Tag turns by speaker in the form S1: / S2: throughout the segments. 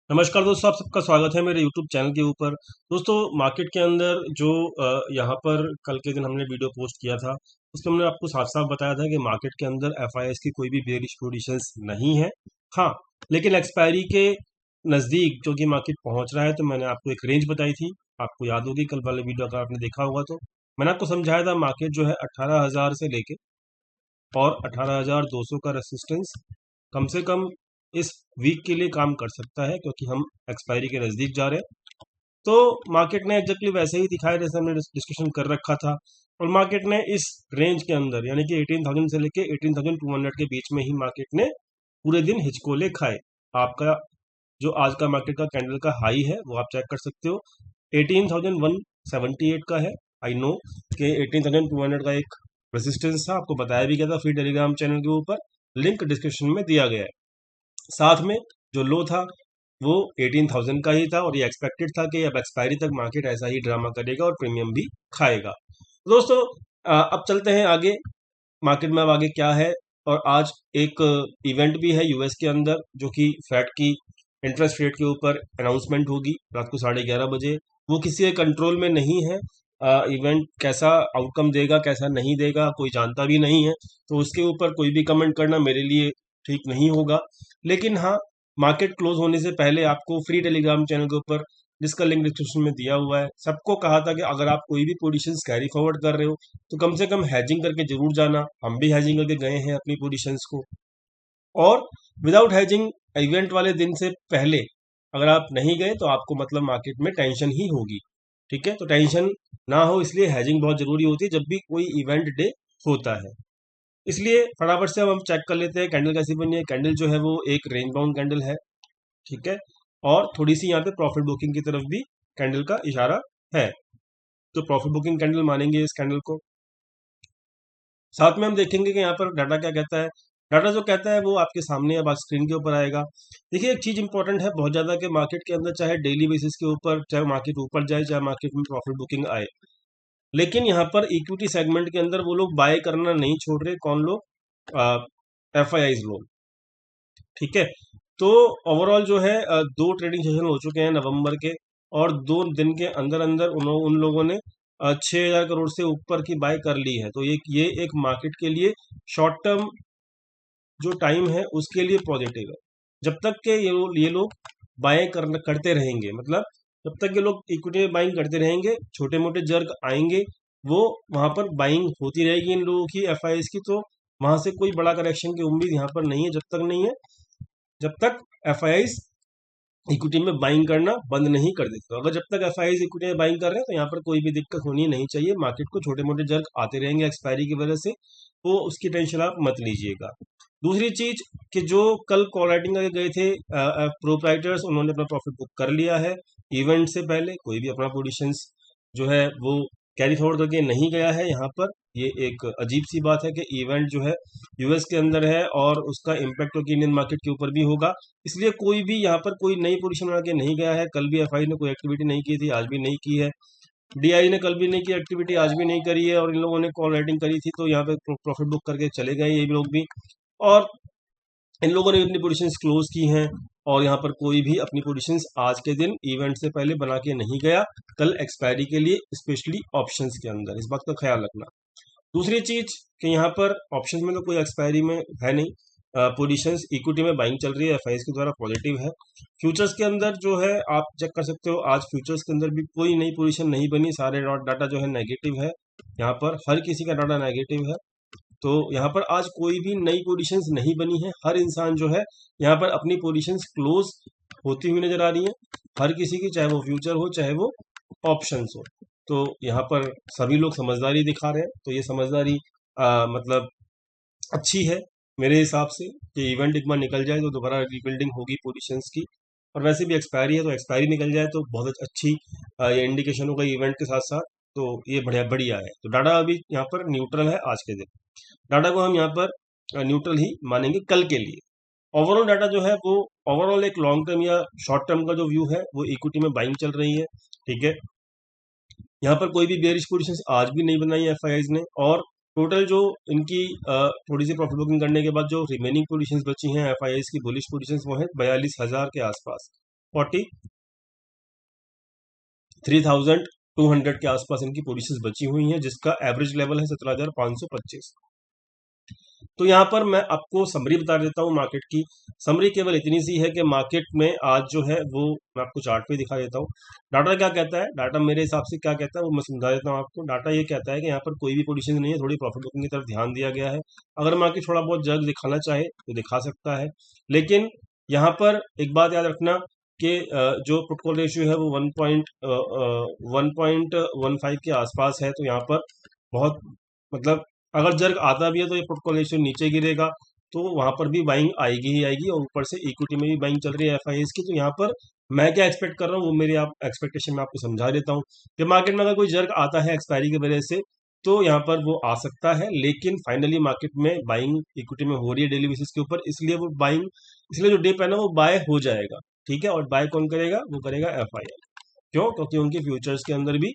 S1: नमस्कार दोस्तों, आप सबका स्वागत है मेरे YouTube चैनल के ऊपर। दोस्तों, मार्केट के अंदर जो यहाँ पर कल के दिन हमने वीडियो पोस्ट किया था, उसमें हमने आपको साफ-साफ बताया था कि मार्केट के अंदर एफआईआईज़ की कोई भी बेयरिश पोजीशंस नहीं है। हाँ, लेकिन एक्सपायरी के नज़दीक जो कि मार्केट पहुँच रहा है, तो मैंने आपको एक रेंज बताई थी। आपको याद होगी कल वाले वीडियो अगर आपने देखा होगा तो। मैंने आपको समझाया था मार्केट जो है 18,000 से लेके और 18,200 का रेसिस्टेंस कम से कम इस वीक के लिए काम कर सकता है, क्योंकि हम एक्सपायरी के नज़दीक जा रहे हैं। तो मार्केट ने एग्जैक्टली वैसे ही दिखाया जैसे हमने डिस्कशन कर रखा था, और मार्केट ने इस रेंज के अंदर यानी कि 18,000 से लेके 18,200 के बीच में ही मार्केट ने पूरे दिन हिचकोले खाए। आपका जो आज का मार्केट का कैंडल का हाई है वो आप चेक कर सकते हो, 18,178 का है। आई नो कि 18,200 का एक रेजिस्टेंस था, आपको बताया भी गया था फ्री टेलीग्राम चैनल के ऊपर, लिंक डिस्क्रिप्शन में दिया गया है। साथ में जो लो था वो 18,000 का ही था, और ये एक्सपेक्टेड था कि अब एक्सपायरी तक मार्केट ऐसा ही ड्रामा करेगा और प्रीमियम भी खाएगा। दोस्तों, अब चलते हैं आगे, मार्केट में अब आगे क्या है। और आज एक इवेंट भी है यूएस के अंदर, जो कि फेड की इंटरेस्ट रेट के ऊपर अनाउंसमेंट होगी रात को 11:30 बजे। वो किसी के कंट्रोल में नहीं है। इवेंट कैसा आउटकम देगा कैसा नहीं देगा कोई जानता भी नहीं है, तो उसके ऊपर कोई भी कमेंट करना मेरे लिए ठीक नहीं होगा। लेकिन हाँ, मार्केट क्लोज होने से पहले आपको फ्री टेलीग्राम चैनल के ऊपर, जिसका लिंक डिस्क्रिप्शन में दिया हुआ है, सबको कहा था कि अगर आप कोई भी पोजीशंस कैरी फॉरवर्ड कर रहे हो तो कम से कम हैजिंग करके जरूर जाना। हम भी हैजिंग करके गए हैं अपनी पोजीशंस को। और विदाउट हैजिंग इवेंट वाले दिन से पहले अगर आप नहीं गए तो आपको मतलब मार्केट में टेंशन ही होगी। ठीक है, तो टेंशन ना हो इसलिए हैजिंग बहुत जरूरी होती है जब भी कोई इवेंट डे होता है। इसलिए फटाफट से अब हम चेक कर लेते हैं कैंडल कैसी बनी है। कैंडल जो है वो एक रेंज बाउंड कैंडल है। ठीक है, और थोड़ी सी यहाँ पे प्रॉफिट बुकिंग की तरफ भी कैंडल का इशारा है, तो प्रॉफिट बुकिंग कैंडल मानेंगे इस कैंडल को। साथ में हम देखेंगे कि यहाँ पर डाटा क्या कहता है। डाटा जो कहता है वो आपके सामने अब आज स्क्रीन के ऊपर आएगा। देखिए, एक चीज इंपॉर्टेंट है बहुत ज्यादा कि मार्केट के अंदर चाहे डेली बेसिस के ऊपर, चाहे मार्केट ऊपर जाए, चाहे मार्केट में प्रॉफिट बुकिंग आए, लेकिन यहाँ पर इक्विटी सेगमेंट के अंदर वो लोग बाय करना नहीं छोड़ रहे। कौन लोग? एफआईआईज लोग। ठीक है, तो ओवरऑल जो है दो ट्रेडिंग सेशन हो चुके हैं नवंबर के, और 2 दिन के अंदर अंदर उन लोगों ने 6,000 करोड़ से ऊपर की बाय कर ली है। तो ये एक मार्केट के लिए शॉर्ट टर्म जो टाइम है उसके लिए पॉजिटिव है। जब तक के ये लोग बाय करते रहेंगे, मतलब जब तक ये लोग इक्विटी में बाइंग करते रहेंगे, छोटे मोटे जर्क आएंगे, वो वहां पर बाइंग होती रहेगी इन लोगों की एफआईआईज की। तो वहां से कोई बड़ा करेक्शन की उम्मीद यहाँ पर नहीं है, जब तक नहीं है जब तक एफआईआईज इक्विटी में बाइंग करना बंद नहीं कर देते। तो अगर जब तक एफआईआईज इक्विटी में बाइंग कर रहे हैं तो यहाँ पर कोई भी दिक्कत होनी नहीं चाहिए। मार्केट को छोटे मोटे जर्क आते रहेंगे एक्सपायरी की वजह से, तो उसकी टेंशन आप मत लीजिएगा। दूसरी चीज कि जो कल कॉल राइटिंग करके गए थे प्रोप्राइटर्स, उन्होंने अपना प्रॉफिट बुक कर लिया है। इवेंट से पहले कोई भी अपना पोजीशंस जो है वो कैरी फॉरवर्ड करके नहीं गया है यहाँ पर। ये एक अजीब सी बात है कि इवेंट जो है यूएस के अंदर है और उसका इम्पैक्ट तो इंडियन मार्केट के ऊपर भी होगा, इसलिए कोई भी यहाँ पर कोई नई पोजीशन बना के नहीं गया है। कल भी एफआई ने कोई एक्टिविटी नहीं की थी, आज भी नहीं की है। डीआई ने कल भी नहीं की एक्टिविटी, आज भी नहीं करी है, और इन लोगों ने कॉल राइटिंग करी थी तो यहाँ पे प्रॉफिट बुक करके चले गए ये लोग भी। और इन लोगों ने अपनी पोजीशंस क्लोज की हैं, और यहाँ पर कोई भी अपनी पोजीशंस आज के दिन इवेंट से पहले बना के नहीं गया कल एक्सपायरी के लिए, स्पेशली ऑप्शंस के अंदर। इस बात का ख्याल रखना। दूसरी चीज कि यहाँ पर ऑप्शंस में तो कोई एक्सपायरी में है नहीं, पोजीशंस इक्विटी में बाइंग चल रही है, एफआईएस के द्वारा पॉजिटिव है। फ्यूचर्स के अंदर जो है आप चेक कर सकते हो, आज फ्यूचर्स के अंदर भी कोई नई पोजीशन नहीं बनी, सारे डाटा जो है नेगेटिव है। यहाँ पर हर किसी का डाटा नेगेटिव है, तो यहाँ पर आज कोई भी नई पोजीशंस नहीं बनी है। हर इंसान जो है यहाँ पर अपनी पोजीशंस क्लोज होती हुई नजर आ रही है, हर किसी की, चाहे वो फ्यूचर हो चाहे वो ऑप्शंस हो। तो यहाँ पर सभी लोग समझदारी दिखा रहे हैं, तो ये समझदारी मतलब अच्छी है मेरे हिसाब से कि इवेंट एक बार निकल जाए तो दोबारा रिबिल्डिंग होगी पोजीशंस की। और वैसे भी एक्सपायरी है, तो एक्सपायरी निकल जाए तो बहुत अच्छी ये इंडिकेशन होगा इवेंट के साथ साथ। तो ये बढ़िया बढ़िया है। तो डाटा अभी यहाँ पर न्यूट्रल है आज के दिन। डाटा को हम यहाँ पर न्यूट्रल ही मानेंगे कल के लिए। ओवरऑल डाटा जो है वो ओवरऑल एक लॉन्ग टर्म या शॉर्ट टर्म का जो व्यू है वो इक्विटी में बाइंग चल रही है। ठीक है, यहाँ पर कोई भी बेरिश पोजीशंस आज भी नहीं बनाई एफआईआईज ने, और टोटल जो इनकी थोड़ी सी प्रॉफिट बुकिंग करने के बाद जो रिमेनिंग पोजीशंस बची हैं एफआईआईज की बुलिश पोजीशंस, वो है 42,000 के आसपास। 43,200 के आसपास इनकी पोजीशंस बची हुई हैं, जिसका एवरेज लेवल है 17,525। तो यहाँ पर मैं आपको समरी बता देता हूँ मार्केट की। समरी केवल इतनी सी है कि मार्केट में आज जो है वो मैं आपको चार्ट पे दिखा देता हूँ। डाटा क्या कहता है, डाटा मेरे हिसाब से क्या कहता है वो मैं समझा देता हूँ आपको। डाटा ये कहता है कि यहाँ पर कोई भी पोजीशन नहीं है, थोड़ी प्रॉफिट बुकिंग की तरफ ध्यान दिया गया है। अगर मार्केट थोड़ा बहुत जग दिखाना चाहे तो दिखा सकता है, लेकिन यहाँ पर एक बात याद रखना कि जो पुट कॉल रेशियो है वो 1.15 के आसपास है। तो यहाँ पर बहुत मतलब अगर जर्ग आता भी है तो ये पुट कॉल रेशियो नीचे गिरेगा, तो वहां पर भी बाइंग आएगी ही आएगी, और ऊपर से इक्विटी में भी बाइंग चल रही है एफआईएस की। तो यहाँ पर मैं क्या एक्सपेक्ट कर रहा हूँ वो मेरी आप एक्सपेक्टेशन में आपको समझा देता हूँ कि मार्केट में अगर कोई जर्ग आता है एक्सपायरी की वजह से तो यहाँ पर वो आ सकता है, लेकिन फाइनली मार्केट में बाइंग इक्विटी में हो रही है डेली बेसिस के ऊपर, इसलिए वो बाइंग, इसलिए जो डिप है ना वो बाय हो जाएगा। ठीक है, और बाय कौन करेगा, वो करेगा एफआईएल। क्यों, क्योंकि उनके फ्यूचर्स के अंदर भी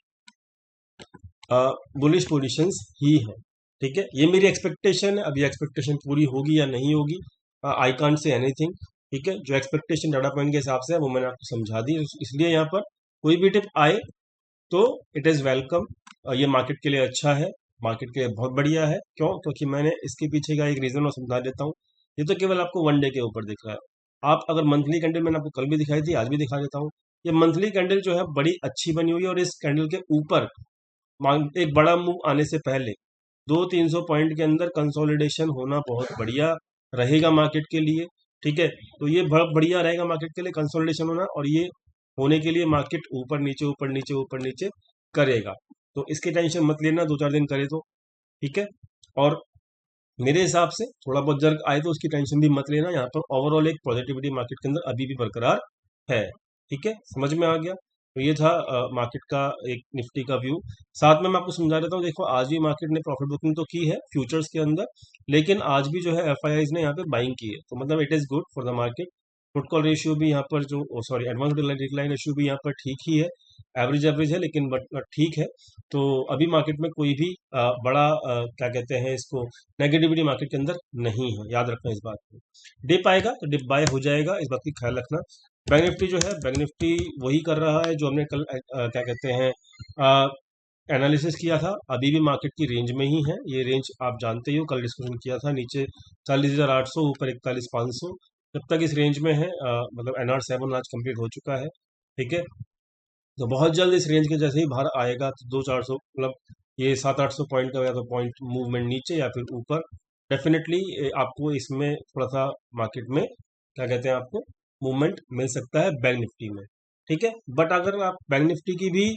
S1: बुलिश पोजीशंस ही है। ठीक है, ये मेरी एक्सपेक्टेशन है। अभी एक्सपेक्टेशन पूरी होगी या नहीं होगी, आई कांट से एनीथिंग। ठीक है, जो एक्सपेक्टेशन डाटा पॉइंट के हिसाब से है वो मैंने आपको समझा दी, इसलिए यहाँ पर कोई भी टिप आए तो इट इज़ वेलकम। ये मार्केट के लिए अच्छा है, मार्केट के लिए बहुत बढ़िया है। क्यों, क्योंकि मैंने इसके पीछे का एक रीज़न और समझा देता हूँ। ये तो केवल आपको वन डे के ऊपर दिख रहा है। आप अगर मंथली कैंडल, मैंने आपको कल भी दिखाई थी, आज भी दिखा देता हूँ। ये मंथली कैंडल जो है बड़ी अच्छी बनी हुई है, और इस कैंडल के ऊपर एक बड़ा मूव आने से पहले 200-300 पॉइंट के अंदर कंसोलिडेशन होना बहुत बढ़िया रहेगा मार्केट के लिए। ठीक है, तो ये बहुत बढ़िया रहेगा मार्केट के लिए कंसोलिडेशन होना, और ये होने के लिए मार्केट ऊपर नीचे ऊपर नीचे ऊपर नीचे करेगा। तो इसकी टेंशन मत लेना, 2-4 दिन करे तो। ठीक है, और मेरे हिसाब से थोड़ा बहुत जर्क आए तो उसकी टेंशन भी मत लेना। यहाँ पर ओवरऑल एक पॉजिटिविटी मार्केट के अंदर अभी भी बरकरार है। ठीक है, समझ में आ गया। तो ये था मार्केट का एक निफ्टी का व्यू। साथ में मैं आपको समझा देता हूँ, देखो आज भी मार्केट ने प्रॉफिट बुकिंग तो की है फ्यूचर्स के अंदर, लेकिन आज भी जो है एफआईआईज ने यहाँ पे बाइंग की है, तो मतलब it is good for the market. Put call ratio भी यहाँ पर जो सॉरी एडवांस डिक्लाइन रेशियो भी यहाँ पर ठीक ही है, एवरेज है, लेकिन बट ठीक है। तो अभी मार्केट में कोई भी बड़ा क्या कहते हैं इसको, नेगेटिविटी मार्केट के अंदर नहीं है, याद रखना इस बात को। डिप आएगा तो डिप बाय हो जाएगा, इस बात की ख्याल रखना। बैंक निफ्टी जो है, बैंक निफ्टी वही कर रहा है जो हमने कल क्या कहते हैं एनालिसिस किया था। अभी भी मार्केट की रेंज में ही है, ये रेंज आप जानते ही हो, कल डिस्कशन किया था, नीचे 40,800 ऊपर 41,500, जब तक इस रेंज में है मतलब NR7 आज कंप्लीट हो चुका है। ठीक है, तो बहुत जल्द इस रेंज के जैसे ही बाहर आएगा तो 200-400 मतलब ये 700-800 पॉइंट का या तो पॉइंट मूवमेंट नीचे या फिर ऊपर, डेफिनेटली आपको इसमें थोड़ा सा मार्केट में क्या कहते हैं आपको मूवमेंट मिल सकता है बैंक निफ्टी में। ठीक है, बट अगर आप बैंक निफ्टी की भी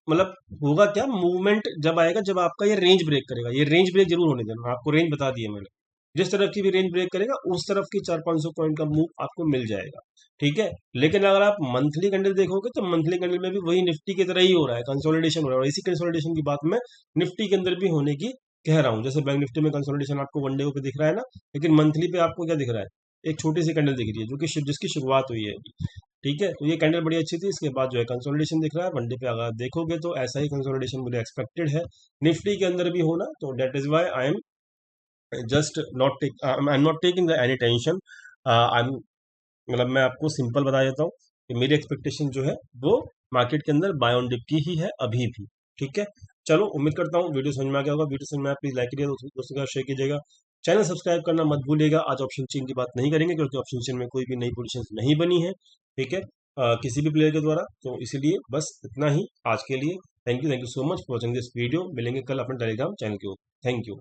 S1: मतलब होगा क्या मूवमेंट जब आएगा, जब आपका ये रेंज ब्रेक करेगा। ये रेंज ब्रेक जरूर होने देना, आपको रेंज बता दिया मैंने, जिस तरफ की भी रेंज ब्रेक करेगा उस तरफ की 400-500 पॉइंट का मूव आपको मिल जाएगा। ठीक है, लेकिन अगर आप मंथली कैंडल देखोगे तो मंथली कैंडल में भी वही निफ्टी की तरह ही हो रहा है, कंसोलिडेशन हो रहा है, और इसी कंसोलिडेशन की बात मैं निफ्टी के अंदर भी होने की कह रहा हूँ। जैसे बैंक निफ्टी में कंसोलिडेशन आपको वन डे पे दिख रहा है ना, लेकिन मंथली पे आपको क्या दिख रहा है, एक छोटी सी कैंडल दिख रही है जो कि जिसकी शुरुआत हुई है अभी। ठीक है, तो ये कैंडल बड़ी अच्छी थी, इसके बाद जो है कंसोलिडेशन दिख रहा है। वन डे पे अगर आप देखोगे तो ऐसा ही कंसोलिडेशन मुझे एक्सपेक्टेड है निफ्टी के अंदर भी होना, तो that is why I am just not take I am not taking the any tension. I am मतलब मैं आपको सिंपल बता देता हूँ कि मेरी एक्सपेक्टेशन जो है वो मार्केट के अंदर बाय ऑन डिप की ही है अभी भी। ठीक है, चलो उम्मीद करता हूँ वीडियो समझ में आ गया होगा। वीडियो समझ में आया प्लीज लाइक करिएगा, दोस्तों के साथ शेयर कीजिएगा, चैनल सब्सक्राइब करना मत भूलिएगा। आज ऑप्शन चेन की बात नहीं करेंगे क्योंकि ऑप्शन चेन में कोई भी नई पोजीशन नहीं बनी है। ठीक है, किसी भी प्लेयर के द्वारा, तो इसीलिए बस इतना ही आज के लिए। Thank you so much for watching this video. मिलेंगे कल अपने टेलीग्राम चैनल के ऊपर। Thank you.